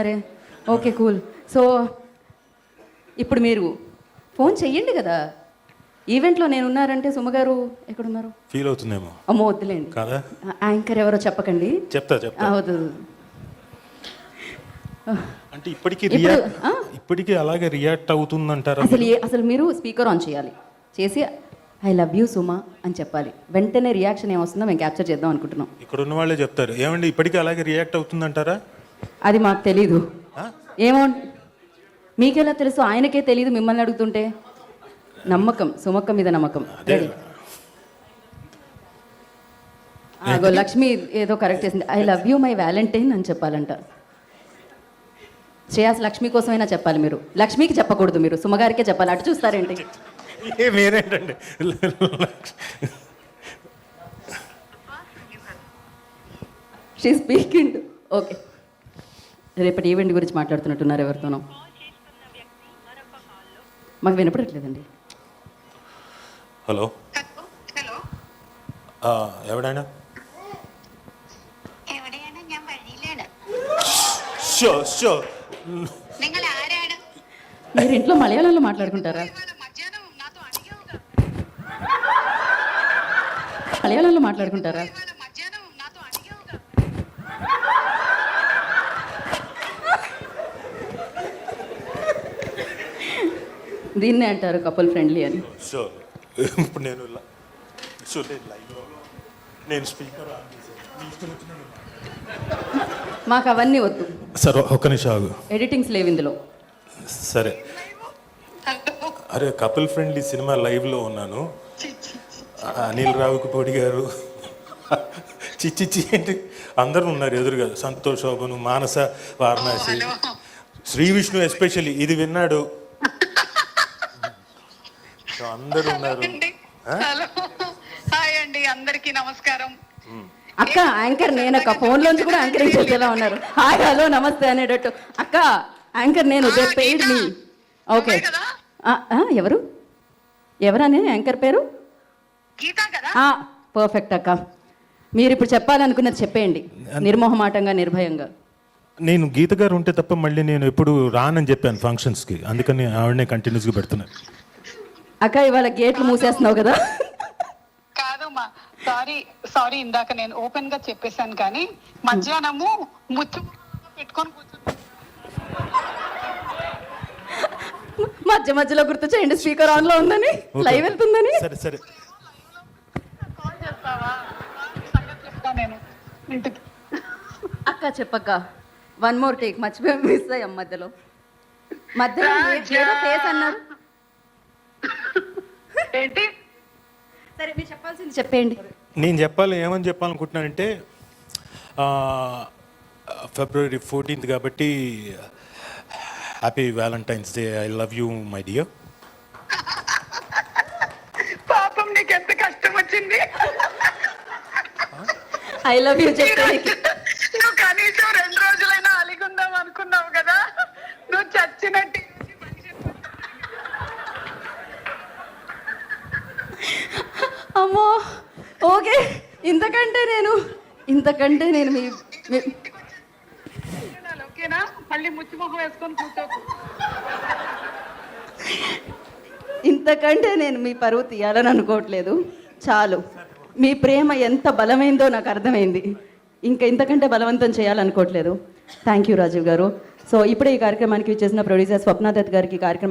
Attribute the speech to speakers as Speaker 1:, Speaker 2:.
Speaker 1: ఉన్నారే. Okay cool. So ఇప్పుడు మీరు ఫోన్ చెయ్యండి కదా. ఈవెంట్లో నేను ఉన్నారంటే సుమగారు ఎక్కడున్నారు?
Speaker 2: ఫీల్ అవుతుందేమో.
Speaker 1: అమ్మో వద్దులేండి
Speaker 2: కదా,
Speaker 1: యాంకర్ ఎవరో చెప్పకండి.
Speaker 2: చెప్తా
Speaker 1: వద్దు.
Speaker 2: అంటే ఇప్పటికీ అలాగే రియాక్ట్ అవుతుందంటారా?
Speaker 1: అసలు మీరు స్పీకర్ ఆన్ చేయాలి, చేసి ఐ లవ్ యూ సుమా అని చెప్పాలి. వెంటనే రియాక్షన్ ఏమొస్తుందో మేము క్యాప్చర్ చేద్దాం అనుకుంటున్నాం.
Speaker 2: ఇక్కడ ఉన్న వాళ్ళే చెప్తారు. ఏమండి ఇప్పటికీ అలాగే రియాక్ట్ అవుతుందంటారా?
Speaker 1: అది మాకు తెలీదు. ఏమో మీకెలా తెలుసు? ఆయనకే తెలీదు మిమ్మల్ని అడుగుతుంటే. నమ్మకం, సుమక్క మీద నమ్మకం. లక్ష్మి ఏదో కరెక్ట్ చేసింది. I love you my Valentine అని చెప్పాలంట. శ్రేయాస్ లక్ష్మి కోసమైనా చెప్పాలి. మీరు లక్ష్మికి చెప్పకూడదు, మీరు సుమగారికే చెప్పాలి. అటు చూస్తారేంటి?
Speaker 2: మీరేంటండి
Speaker 1: షీ స్పీకింగ్. ఓకే, రేపటి ఈవెంట్ గురించి మాట్లాడుతున్నట్టున్నారు ఎవరితోనో. మాకు వినపడట్లేదండి.
Speaker 2: ഹലോ എവിടെയാണ്?
Speaker 3: ഞാൻ വഴിയിലാണ്.
Speaker 1: మీరు ఇంట్లో మలయాళంలో మాట్లాడుకుంటారా? మలయాళంలో మాట్లాడుకుంటారా? దీన్నే అంటారు కపుల్ ఫ్రెండ్లీ అని.
Speaker 2: ఇప్పుడు నేను స్పీకర్
Speaker 1: మాకు అవన్నీ వద్దు.
Speaker 2: సరే ఒక్క నిమిషం ఆగు.
Speaker 1: ఎడిటింగ్స్ లేవు ఇందులో.
Speaker 2: సరే, అరే కపుల్ ఫ్రెండ్లీ సినిమా లైవ్లో ఉన్నాను. అనిల్ రావిపూడి గారు, చిచ్చి ఏంటి అందరూ ఉన్నారు ఎదురుగా. సంతోష్ శోభను, మానస, వారణాసి, శ్రీ విష్ణు ఎస్పెషల్లీ ఇది విన్నాడు. అందరూ ఉన్నారు.
Speaker 3: హాయ్ అండి, అందరికీ నమస్కారం.
Speaker 1: అక్క యాంకర్ నేనక్క. ఫోన్ లోంచి కూడా యాంకరింగ్ చేసేలా ఉన్నారు. హాయ్ హలో నమస్తే అనేటట్టు. అక్క యాంకర్ నేను, దే పెయిడ్ మీ. ఓకే, ఎవరు ఎవరనే యాంకర్ పేరు? పర్ఫెక్ట్ అక్క. మీరు ఇప్పుడు చెప్పాలనుకున్నది చెప్పేయండి, నిర్మోహమాటంగా నిర్భయంగా.
Speaker 2: నేను గీత గారు ఉంటే తప్ప మళ్ళీ నేను ఎప్పుడు రానని చెప్పాను ఫంక్షన్స్కి, అందుకని ఆవిడనే కంటిన్యూస్గా పెడుతున్నాను.
Speaker 1: అక్క ఇవాళ గేట్లు మూసేస్తున్నావు కదా?
Speaker 3: కాదమ్మా, సారీ ఇందాక నేను ఓపెన్ గా చెప్పేశాను, కానీ మధ్యాహ్నము ముచ్చు పెట్టుకొని కూర్చున్నా.
Speaker 1: మధ్య మధ్యలో గుర్తు చేయండి, స్పీకర్ ఆన్ లో ఉందని, లైవ్ వెళ్తుందని.
Speaker 2: సరే సరే,
Speaker 3: కాల్ చేస్తావా? చెప్తా నేను ఇంటికి.
Speaker 1: అక్క చెప్పక్క, వన్ మోర్ టేక్. మర్చిపోయి మిస్ అయ్యాం మధ్యలో ఏదో ఫేస్ అన్నారు.
Speaker 3: ఏంటి?
Speaker 1: సరే మీరు చెప్పాల్సింది చెప్పేయండి.
Speaker 2: నేను ఏమని చెప్పాలనుకుంటున్నానంటే ఫిబ్రవరి 14th కాబట్టి happy Valentine's day. I love you my dear.
Speaker 3: పాపం నీకు ఎంత కష్టం వచ్చింది.
Speaker 1: ఐ లవ్ యూ చెప్పే
Speaker 3: నువ్వు కనీసం 2 రోజులైనా అలిగుందాం అనుకున్నావు కదా, నువ్వు చచ్చినట్టు.
Speaker 1: అమ్మో ఓకే, ఇంతకంటే నేను మీ
Speaker 3: ఓకేనా? మళ్ళీ ముచ్చిమొహం వేసుకొని కూర్చోకు.
Speaker 1: ఇంతకంటే నేను మీ పరువు తీయాలని అనుకోవట్లేదు. చాలు, మీ ప్రేమ ఎంత బలమైందో నాకు అర్థమైంది. ఇంకా ఇంతకంటే బలవంతం చేయాలనుకోవట్లేదు. థ్యాంక్ యూ రాజీవ్ గారు. సో ఇప్పుడే ఈ కార్యక్రమానికి వచ్చేసిన ప్రొడ్యూసర్ స్వప్న దత్ గారికి కార్యక్రమం